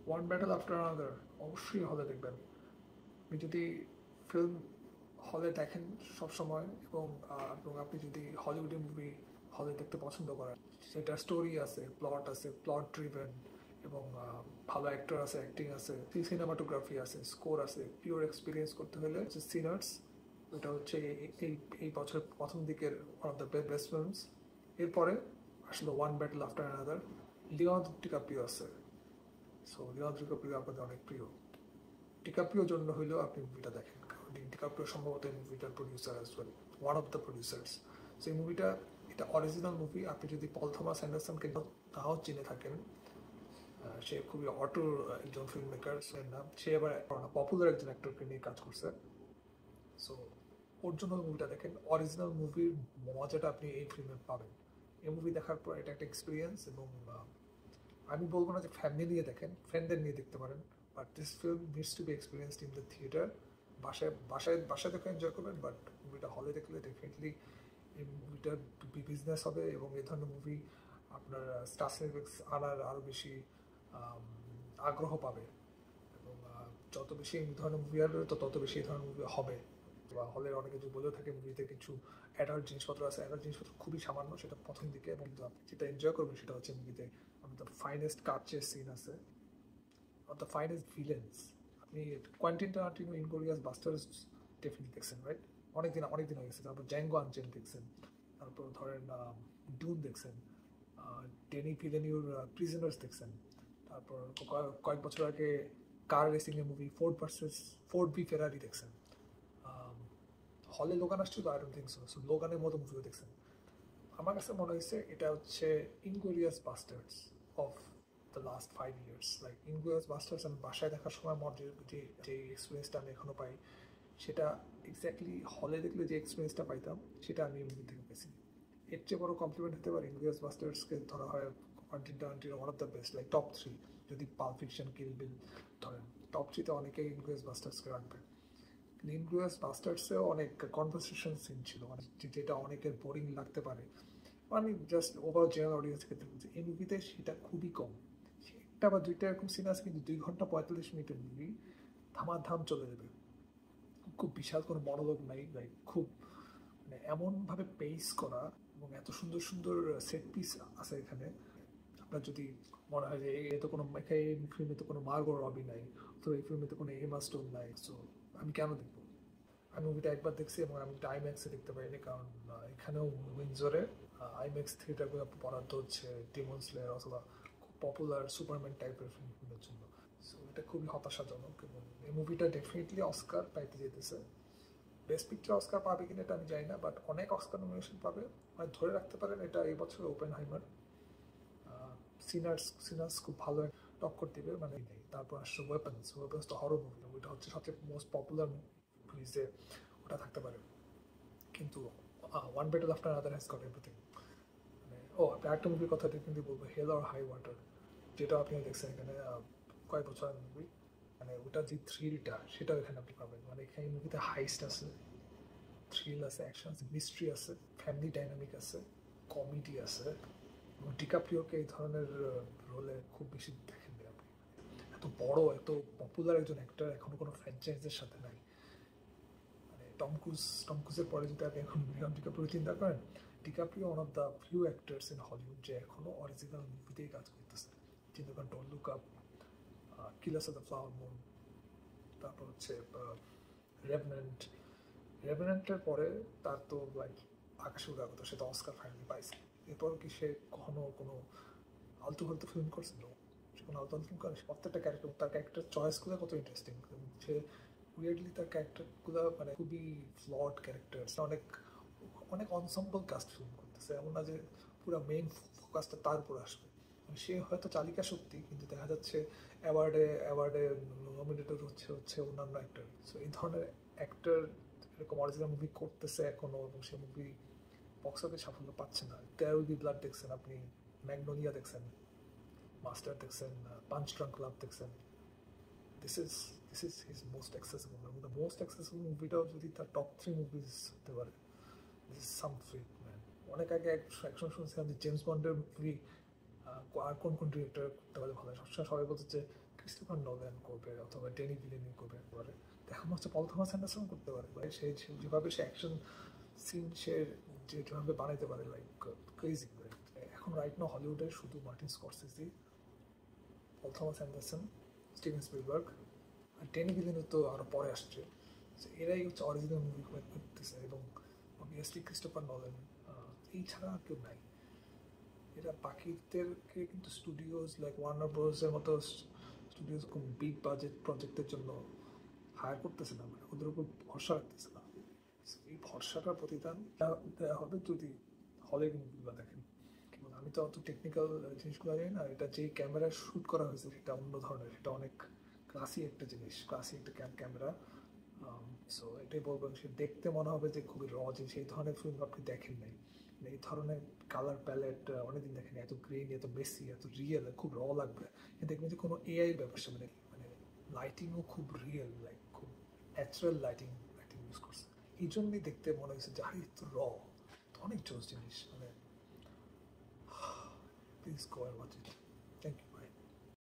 One battle after another অবশ্যই হলে দেখবেন। আপনি যদি ফিল্ম হলে দেখেন সবসময়, এবং আপনি যদি হলিউডের মুভি হলে দেখতে পছন্দ করেন, সেটা স্টোরি আছে, প্লট আছে, প্লট ড্রিভেন, এবং ভালো অ্যাক্টর আছে, অ্যাক্টিং আছে, সিনেমাটোগ্রাফি আছে, স্কোর আছে, পিওর এক্সপিরিয়েন্স করতে হলে হচ্ছে সিনার্স। এটা হচ্ছে এই এই বছর প্রথম দিকের one of the best films. এরপরে আসলে one battle after another. Leonardo DiCaprio আছে। সো লিওনার্দো ডিক্যাপ্রিও আপনাদের অনেক প্রিয়। ডিকাপ্রিওর জন্য হইলেও আপনি মুভিটা দেখেন, কারণ ডিকাপ্রিও সম্ভবত এই মুভিটার producer as well, one of the producers. So এই মুভিটা, এটা অরিজিনাল মুভি। আপনি যদি পল থমাস অ্যান্ডারসনকে নাও চিনে থাকেন, সে খুবই অটোর একজন ফিল্ম মেকার নাম, সে এবার পপুলার একজন অ্যাক্টরকে নিয়ে কাজ করছে। সো ওর জন্য মুভিটা দেখেন, অরিজিনাল মুভির মজাটা আপনি এই ফিল্মে পাবেন। এই মুভি দেখার পর এটা একটা এক্সপিরিয়েন্স, এবং আমি বলবো না যে ফ্যামিলি নিয়ে দেখেন, ফ্রেন্ডদের নিয়ে দেখতে পারেন, but this film needs to be experienced in the theatre. বাসায় দেখে এনজয় করবেন, বাট মুভিটা হলে দেখলে ডেফিনেটলি এই মুভিটার বিজনেস হবে, এবং এই ধরনের মুভি আপনার স্টার সিনেমাক্স আনার আরও বেশি আগ্রহ পাবে। এবং যত বেশি এই ধরনের মুভি আসবে, তো তত বেশি এই ধরনের মুভি হবে। বা হলের অনেকে যে বলে থাকে মুভিতে কিছু অ্যাডাল্ট জিনিসপত্র আছে, অ্যাডাল্ট জিনিসপত্র খুবই সামান্য, সেটা প্রথম দিকে, এবং আপনি যেটা এনজয় করবেন সেটা হচ্ছে মুভিতে দ্য ফাইনেস্ট কার্চেস সিন আছে, দ্য ফাইনেস্ট ভিলেন্স। আপনি Quentin Tarantino inglorious bastards definitely দেখছেন, রাইট? অনেক দিন হয়ে গেছে। তারপর জ্যাঙ্গো আনচেন দেখছেন, তারপর ধরেন ডুন দেখছেন, ডেনি ভিলেনিউর প্রিজনার্স দেখছেন, তারপর কয়েক বছর আগে কার রেসিং এর মুভি ফোর্ড ভি ফেরারি দেখছেন। হলে লোগান আসছিল, আই ডোন্ট থিঙ্ক সো লোগানের মতো মুভিও দেখছেন। আমার কাছে মনে হয়েছে এটা হচ্ছে Inglourious Basterds of the last 5 years. Like Inglourious Basterds আমি বাসায় দেখার সময় মনে যে এক্সপিরিয়েন্সটা আমি এখনো পাই, সেটা এক্স্যাক্টলি হলে দেখলে যে এক্সপিরিয়েন্সটা পাইতাম, সেটা আমি এই মুভি থেকে পেয়েছি। এর চেয়ে বড় কমপ্লিমেন্ট হতে পারে ইনগ্লোরিয়াস বাস্টার্ডসকে ধরা হয় Quentin Tarantino one of the best, like top 3। যদি পাল্প ফিকশন, কিল বিল ধরেন, টপ 3-তে অনেকেই ইনগ্লোরিয়াস বাস্টার্ডসকে রাখবে। ইনগ্লোরিয়াস বাস্টার্ডসেও অনেক কনভারসেশন সিন ছিল, মানে যেটা অনেকের বোরিং লাগতে পারে। আমি জাস্ট ওভার জেনারেল অডিয়েন্সের ক্ষেত্রে বলছি, এই মুভিতে সেটা খুবই কম। একটা বা দুইটা এরকম সিন আছে, কিন্তু 2 ঘন্টা 45 মিনিটের মুভি ধামাধাম চলে যাবে। খুব বিশাল কোনো মনোলোগ নাই, লাইক খুব মানে এমনভাবে পেস করা, এবং এত সুন্দর সুন্দর সেট পিস আছে এখানে। আপনার যদি মনে হয় যে এই তো কোনো এই ফিল্মে তো কোনো মার্গো রবি নাই, তো এই ফিল্মে তো কোনো এমা স্টোন নাই, সো আমি কেন দেখবো? আমি মুভিটা একবার দেখছি, এবং আমি এটা আইম্যাক্সে দেখতে পাইনি, কারণ এখানেও উইন্ডসরে আইম্যাক্স থিয়েটারগুলো বরাদ্দ হচ্ছে ডিমন স্লেয়ার অথবা খুব পপুলার সুপারম্যান টাইপের ফিল্মের জন্য। সো এটা খুবই হতাশাজনক, এবং এই মুভিটা ডেফিনেটলি অস্কার পাইতে যেতেছে। বেস্ট পিকচার অস্কার পাবে কিনা এটা আমি জানি না, বাট অনেক অস্কার নমিনেশন পাবে। মানে ধরে রাখতে পারেন এটা এই বছর ওপেন হাইমার, সিনার্স খুব ভালো টক্কর দিবে, মানে নেই। তারপর আসছে ওয়েপন্স তো হরর মুভি, ওইটা হচ্ছে সবচেয়ে মোস্ট পপুলার মুভিজে ওটা থাকতে পারে। কিন্তু one battle after another has got everything. মানে আপনি একটা মুভির কথা কিন্তু বলবো, হেল অর হাই ওয়াটার, যেটা আপনি দেখছেন এখানে কয়েক বছর আগের মুভি। মানে ওটা যে থ্রিলটা, সেটাও এখানে আপনি পাবেন। মানে এখানে মুভিতে হাইস্ট আছে, থ্রিল আছে, অ্যাকশন আছে, মিস্ট্রি আছে, ফ্যামিলি ডাইনামিক আছে, কমেডি আছে। এবং ডিকাপ্রিওকে এই ধরনের রোলে খুব বেশি দেখেন আপনি। এত বড়, এত পপুলার একজন অ্যাক্টর এখনো কোনো ফ্র্যাঞ্চাইজের সাথে নাই। মানে টম ক্রুজের পরে যদি আপনি এখন লিওনার্দো ডিকাপ্রিও চিন্তা করেন, DiCaprio one of the few actors in Hollywood যে এখনো অরিজিনাল মুভিতেই কাজ করতেছে। চিন্তা করেন don't look up, killers of the flower moon, তারপর হচ্ছে রেভেন্যান্ট। রেভেন্যান্টের পরে তার তো লাইক আকাশে উড়ার কথা, সে তো অস্কার ফাইনালি পাইছে। এরপর কি সে কখনো কোনো আলতু ফালতু ফিল্ম করছিল? সে কোনো আলতু ফালতু ফিল্ম করে? প্রত্যেকটা ক্যারেক্টার, তার ক্যারেক্টার চয়েসগুলো কত ইন্টারেস্টিং। সে উইয়ার্ডলি তার ক্যারেক্টারগুলো মানে খুবই ফ্লড ক্যারেক্টার, অনেক অনেক অনসাম্বল কাস্ট ফিল্ম করতেছে, এমন না যে পুরো মেইন ফোকাসটা তার উপর আসবে। মানে সে হয়তো চালিকা শক্তি, কিন্তু দেখা যাচ্ছে অ্যাওয়ার্ডে নমিনেটেড হচ্ছে অন্যান্য অ্যাক্টর। সো এই ধরনের অ্যাক্টর এরকম অরিজিনাল মুভি করতেছে এখনো, এবং সে মুভি বক্স অফিস সাফল্য পাচ্ছে না। দেয়ার উইল বি ব্লাড দেখছেন আপনি, ম্যাগনোলিয়া দেখছেন, মাস্টার দেখছেন, পাঞ্চ ড্রাঙ্ক ক্লাব দেখছেন। This is his most accessible, এবং দ্য মোস্ট অ্যাক্সেসিবল মুভিটাও যদি তার টপ 3 মুভিজ হতে পারে, this is some fit man. অনেক আগে একসময় শুনছিলাম যে জেমস বন্ডের মুভি আর কোন ডিরেক্টর করতে পারলে ভালো হয়। সবসময় সবাই বলছে যে ক্রিস্টোফার নোলান করবে অথবা ডেনি ভিলেনি করবে পারে, এখন হচ্ছে পল থমাস অ্যান্ডারসন করতে পারে ভাই। সে যেভাবে সে অ্যাকশন সিন সে যেভাবে বানাইতে পারে লাইক ক্রেজি। এখন রাইট নাও হলিউডে শুধু মার্টিন স্করসেসি, পল থমাস অ্যান্ডারসন, স্টিভেন স্পিলবার্গ আর ডেনি ভিলেনি তো আরও পরে আসছে। এরাই হচ্ছে অরিজিনাল মুভি করতেছে, এবং অবভিয়াসলি ক্রিস্টোফার নোলান, এই ছাড়া আর কেউ নাই। এরা বাকিদেরকে কিন্তু স্টুডিওজ লাইক ওয়ার্নার ব্রোসের মতো স্টুডিওজ খুব বিগ বাজেট প্রজেক্টের জন্য হায়ার করতেছে না, মানে ওদের উপর ভরসা রাখতেছে না। এই ভরসাটার প্রতিদান দেওয়া হবে যদি হলে মুভিগুলো দেখেন। আমি তো অত টেকনিক্যাল জিনিসগুলো জানি না, এটা যেই ক্যামেরায় শ্যুট করা হয়েছে সেটা অন্য ধরনের, সেটা অনেক ক্লাসি একটা জিনিস, ক্লাসি একটা ক্যামেরা। সো এটাই বলবেন, সে দেখতে মনে হবে যে খুবই র জিনিস, এই ধরনের ফিল্ম আপনি দেখেন নাই। এই ধরনের কালার প্যালেট অনেকদিন দেখেন, এত গ্রিন, এত মেসি, এত রিয়েল, খুব র লাগবে। দেখবেন যে কোনো এআই ব্যবসা, মানে মানে লাইটিংও খুব রিয়েল, লাইক খুব ন্যাচারাল লাইটিং ইউজ করছে। এই জন্যই দেখতে মনে হয়েছে যে আরে তো র, অনেক জোস জিনিস। মানে please go and watch it.